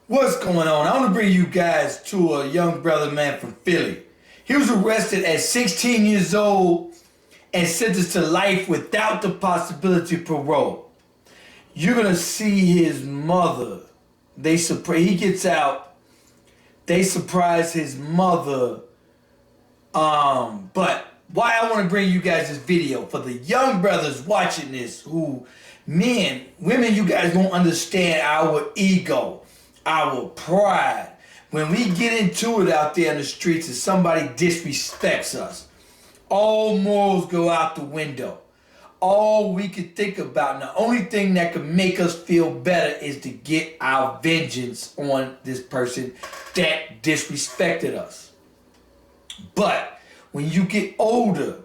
What's going on? I want to bring you guys to a young brother, man, from Philly. He was arrested at 16 years old and sentenced to life without the possibility of parole. You're going to see his mother. He gets out. They surprise his mother. But why I want to bring you guys this video, for the young brothers watching this, who, men, women, you guys won't understand our ego, our pride. When we get into it out there in the streets and somebody disrespects us, all morals go out the window. All we can think about, and the only thing that can make us feel better, is to get our vengeance on this person that disrespected us. But when you get older,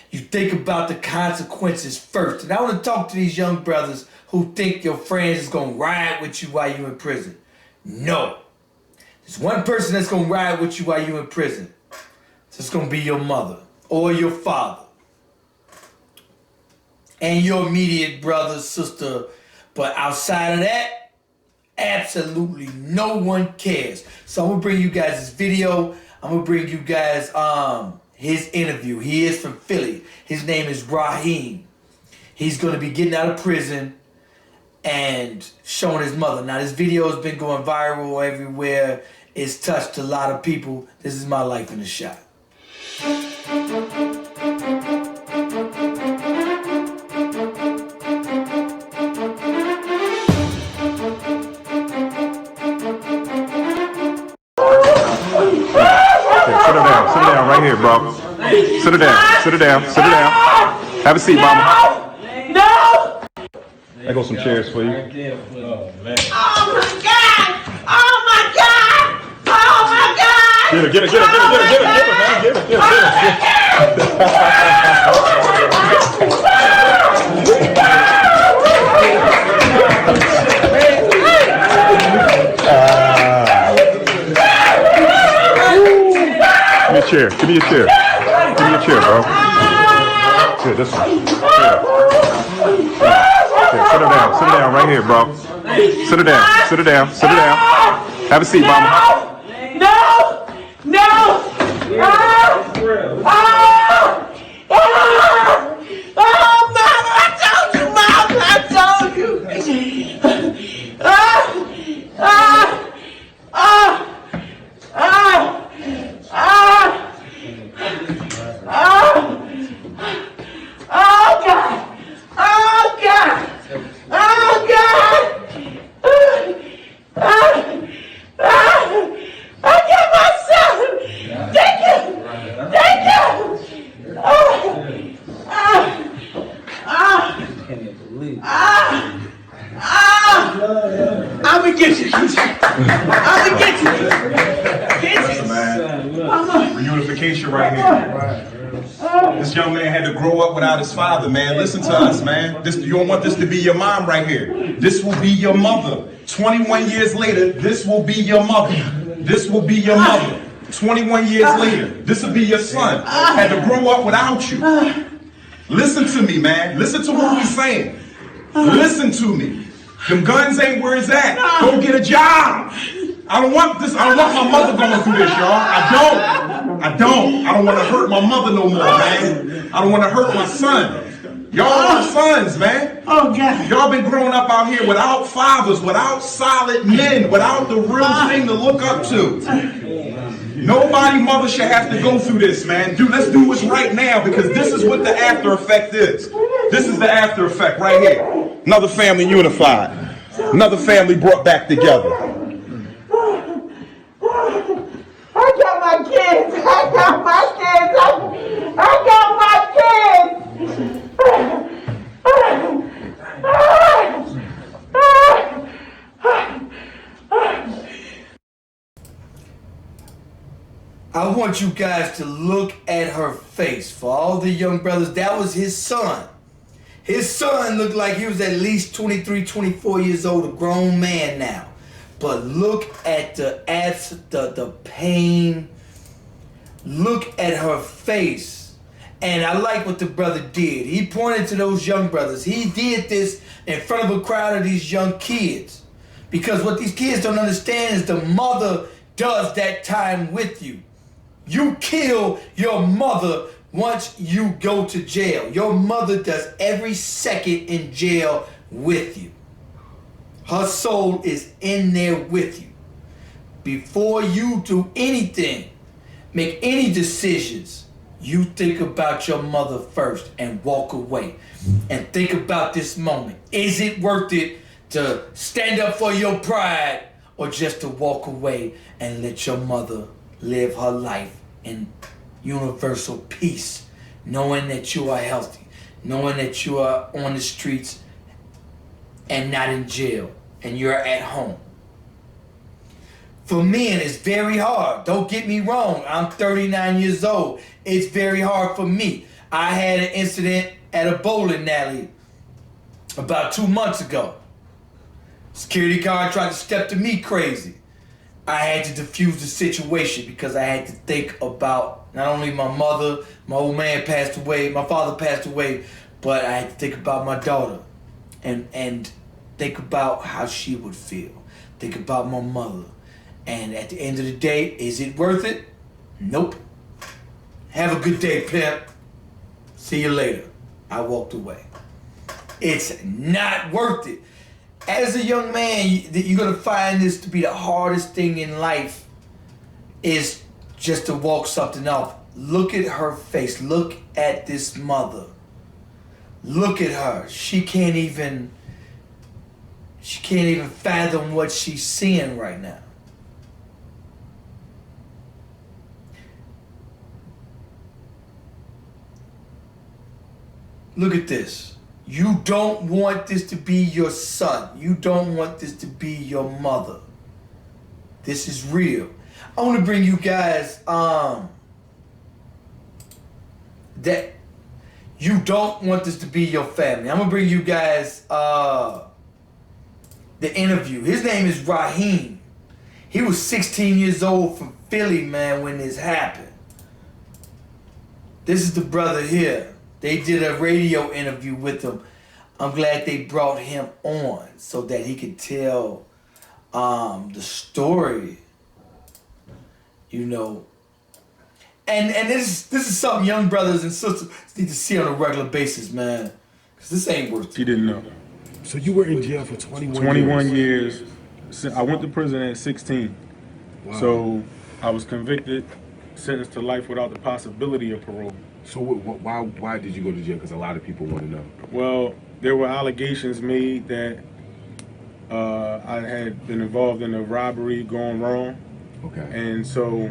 you think about the consequences first. And I want to talk to these young brothers who think your friends is going to ride with you while you're in prison. No. There's one person that's going to ride with you while you're in prison. It's going to be your mother or your father and your immediate brother, sister. But outside of that, absolutely no one cares. So I'm going to bring you guys this video. I'm going to bring you guys his interview. He is from Philly. His name is Raheem. He's going to be getting out of prison and showing his mother. Now, this video has been going viral everywhere. It's touched a lot of people. This is my life in a shot. Sit down right here, bro. Sit her down. Have a seat, mama. I got some chairs for you. Oh my God! Oh my God! Oh my God! Get her, Give me your chair, bro. Here, this one. Sit her down right here, bro. Sit her down. Have a seat, mama. No! Mama, I told you. I'ma get you. Reunification right here. This young man had to grow up without his father, man. Listen to us, man. You don't want this to be your mom right here. This will be your mother. 21 years later, this will be your mother. 21 years later, this will be your son. Had to grow up without you. Listen to me, man. Listen to what we're saying. Listen to me. Them guns ain't where it's at. Go get a job. I don't want this. I don't want my mother going through this, y'all. I don't want to hurt my mother no more, man. I don't want to hurt my son. Y'all are sons, man. Oh, God. Y'all been growing up out here without fathers, without solid men, without the real thing to look up to. Nobody mother should have to go through this, man. Dude, let's do this right now, because this is what the after effect is. This is the after effect right here. Another family unified. Another family brought back together. I got my kids. I want you guys to look at her face. For all the young brothers, that was his son. His son looked like he was at least 23, 24 years old, a grown man now. But look at the pain. Look at her face. And I like what the brother did. He pointed to those young brothers. He did this in front of a crowd of these young kids. Because what these kids don't understand is the mother does that time with you. You kill your mother once you go to jail. Your mother does every second in jail with you. Her soul is in there with you. Before you do anything, make any decisions, you think about your mother first and walk away. And think about this moment. Is it worth it to stand up for your pride or just to walk away and let your mother live her life in universal peace, knowing that you are healthy, knowing that you are on the streets and not in jail and you're at home? For men, it's very hard. Don't get me wrong. I'm 39 years old. It's very hard for me. I had an incident at a bowling alley about 2 months ago. Security guard tried to step to me crazy. I had to defuse the situation because I had to think about not only my mother, my old man passed away, my father passed away, but I had to think about my daughter and think about how she would feel. Think about my mother. And at the end of the day, is it worth it? Nope. Have a good day, pimp. See you later. I walked away. It's not worth it. As a young man, you're going to find this to be the hardest thing in life is just to walk something off. Look at her face. Look at this mother. Look at her. She can't even fathom what she's seeing right now. Look at this. You don't want this to be your son. You don't want this to be your mother. This is real. I want to bring you guys that you don't want this to be your family. I'm going to bring you guys the interview. His name is Raheem. He was 16 years old from Philly, man, when this happened. This is the brother here. They did a radio interview with him. I'm glad they brought him on so that he could tell the story, you know. And this is something young brothers and sisters need to see on a regular basis, man. Because this ain't worth it. He didn't know. So you were in jail for 21 years. I went to prison at 16. Wow. So I was convicted, sentenced to life without the possibility of parole. So why did you go to jail? Because a lot of people want to know. Well, there were allegations made that I had been involved in a robbery gone wrong. Okay. And so,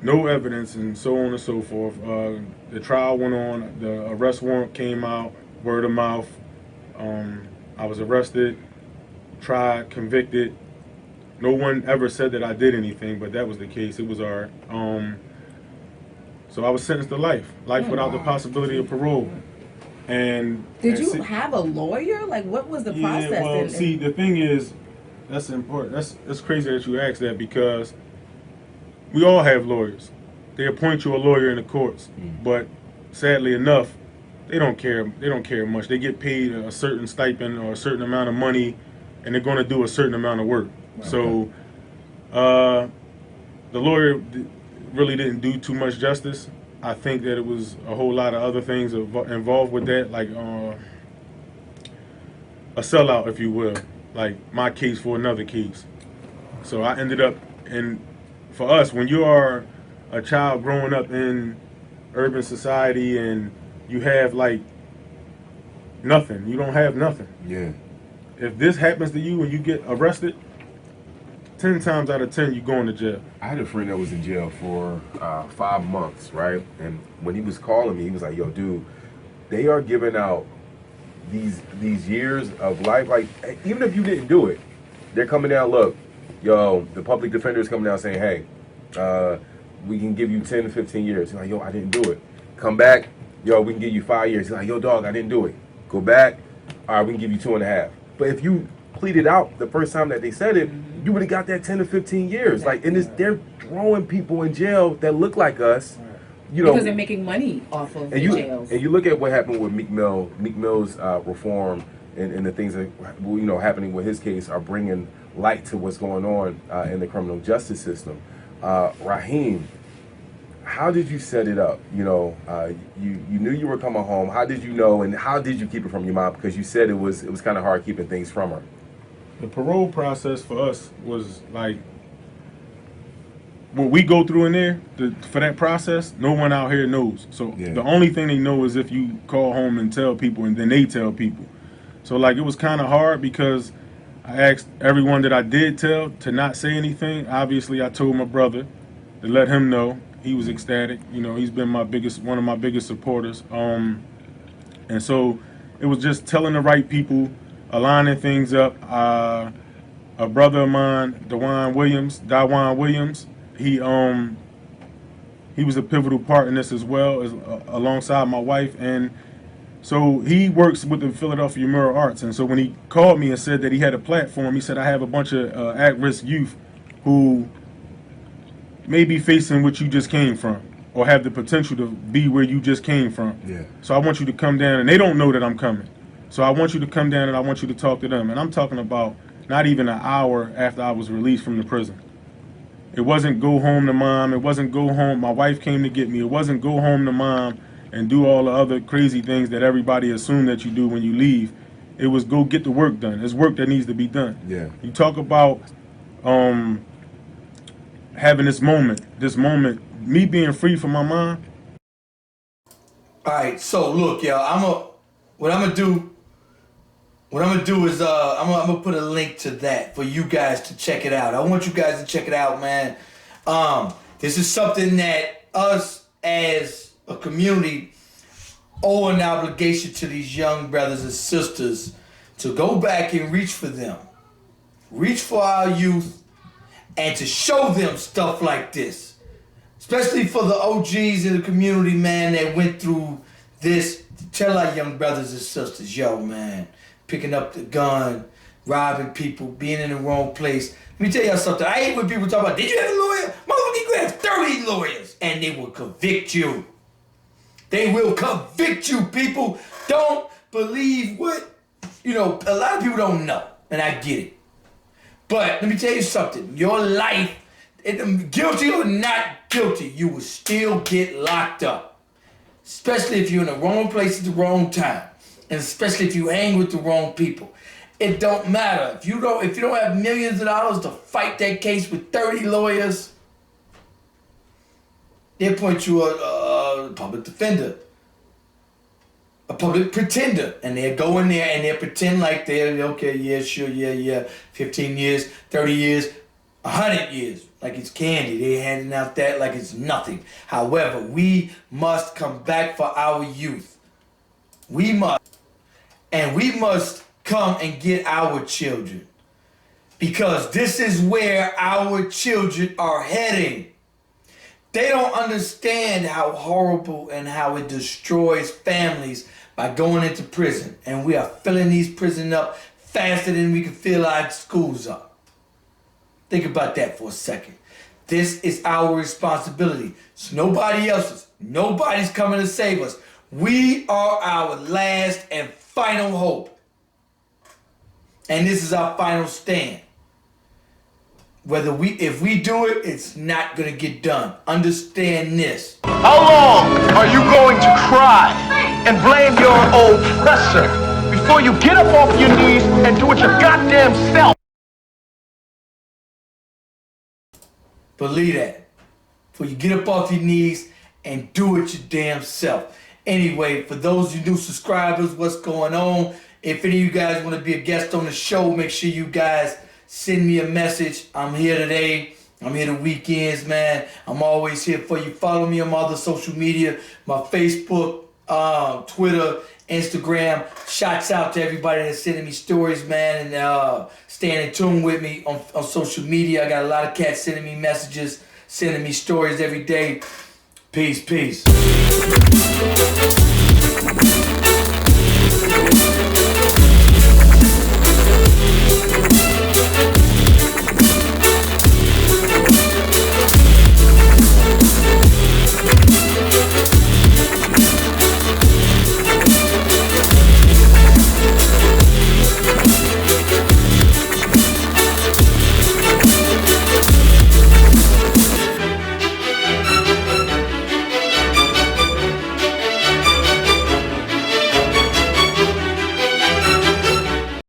no evidence and so on and so forth. The trial went on, the arrest warrant came out, word of mouth. I was arrested, tried, convicted. No one ever said that I did anything, but that was the case. It was our... So I was sentenced to life without the possibility of parole. And did you have a lawyer? Like, what was the process? Yeah, well, see, the thing is, that's important. That's crazy that you asked that because we all have lawyers. They appoint you a lawyer in the courts, but sadly enough, they don't care. They don't care much. They get paid a certain stipend or a certain amount of money, and they're going to do a certain amount of work. Okay. So, the lawyer really didn't do too much justice. I think that it was a whole lot of other things involved with that, like a sellout, if you will, like my case for another case. So I ended up, and for us, when you are a child growing up in urban society and you have like nothing, you don't have nothing. Yeah. If this happens to you and you get arrested, 10 times out of 10, you're going to jail. I had a friend that was in jail for 5 months, right? And when he was calling me, he was like, yo, dude, they are giving out these years of life. Like, even if you didn't do it, they're coming down, look, yo, the public defender is coming down saying, hey, we can give you 10 to 15 years. He's like, yo, I didn't do it. Come back, yo, we can give you 5 years. He's like, yo, dog, I didn't do it. Go back, all right, we can give you 2.5. But if you pleaded out the first time that they said it, you would have got that 10 to 15 years. Like, and they're throwing people in jail that look like us, you know, because they're making money off of the jails. And you look at what happened with Meek Mill's reform and the things that happening with his case are bringing light to what's going on in the criminal justice system. Raheem, how did you set it up? You knew you were coming home. How did you know, and how did you keep it from your mom? Because you said it was kind of hard keeping things from her. The parole process for us was like, what we go through in there, for that process, no one out here knows. So the only thing they know is if you call home and tell people, and then they tell people. So like, it was kind of hard because I asked everyone that I did tell to not say anything. Obviously, I told my brother to let him know. He was ecstatic. He's been one of my biggest supporters. And so it was just telling the right people, aligning things up. A brother of mine, Dawan Williams, he was a pivotal part in this as well, alongside my wife. And so he works with the Philadelphia Mural Arts. And so when he called me and said that he had a platform, he said, I have a bunch of at-risk youth who may be facing what you just came from, or have the potential to be where you just came from. Yeah. So I want you to come down, and they don't know that I'm coming. So I want you to come down and I want you to talk to them. And I'm talking about not even an hour after I was released from the prison. It wasn't go home to mom. It wasn't go home. My wife came to get me. It wasn't go home to mom and do all the other crazy things that everybody assumed that you do when you leave. It was go get the work done. It's work that needs to be done. Yeah. You talk about having this moment, me being free from my mom. All right, so look, y'all. What I'm gonna do is I'm gonna put a link to that for you guys to check it out. I want you guys to check it out, man. This is something that us as a community owe an obligation to these young brothers and sisters to go back and reach for them, reach for our youth, and to show them stuff like this. Especially for the OGs in the community, man, that went through this. To tell our young brothers and sisters, yo, man, picking up the gun, robbing people, being in the wrong place. Let me tell y'all something. I hate when people talk about, did you have a lawyer? Motherfucker, you could have 30 lawyers, and they will convict you. They will convict you, people. Don't believe what, a lot of people don't know, and I get it. But let me tell you something. Your life, guilty or not guilty, you will still get locked up. Especially if you're in the wrong place at the wrong time. And especially if you hang with the wrong people. It don't matter. If you don't have millions of dollars to fight that case with 30 lawyers, they'll point you a public defender. A public pretender. And they'll go in there and they'll pretend like they're, okay, yeah, sure, yeah, 15 years, 30 years, 100 years. Like it's candy. They're handing out that like it's nothing. However, we must come back for our youth. We must. And we must come and get our children. Because this is where our children are heading. They don't understand how horrible and how it destroys families by going into prison. And we are filling these prisons up faster than we can fill our schools up. Think about that for a second. This is our responsibility. It's nobody else's. Nobody's coming to save us. We are our last and final hope. And this is our final stand. If we do it, it's not gonna get done. Understand this. How long are you going to cry and blame your oppressor before you get up off your knees and do it your goddamn self? Believe that. Before you get up off your knees and do it your damn self. Anyway, for those of you new subscribers, what's going on? If any of you guys want to be a guest on the show, make sure you guys send me a message. I'm here today. I'm here the weekends, man. I'm always here for you. Follow me on my other social media, my Facebook, Twitter, Instagram. Shouts out to everybody that's sending me stories, man, and staying in tune with me on social media. I got a lot of cats sending me messages, sending me stories every day. Peace.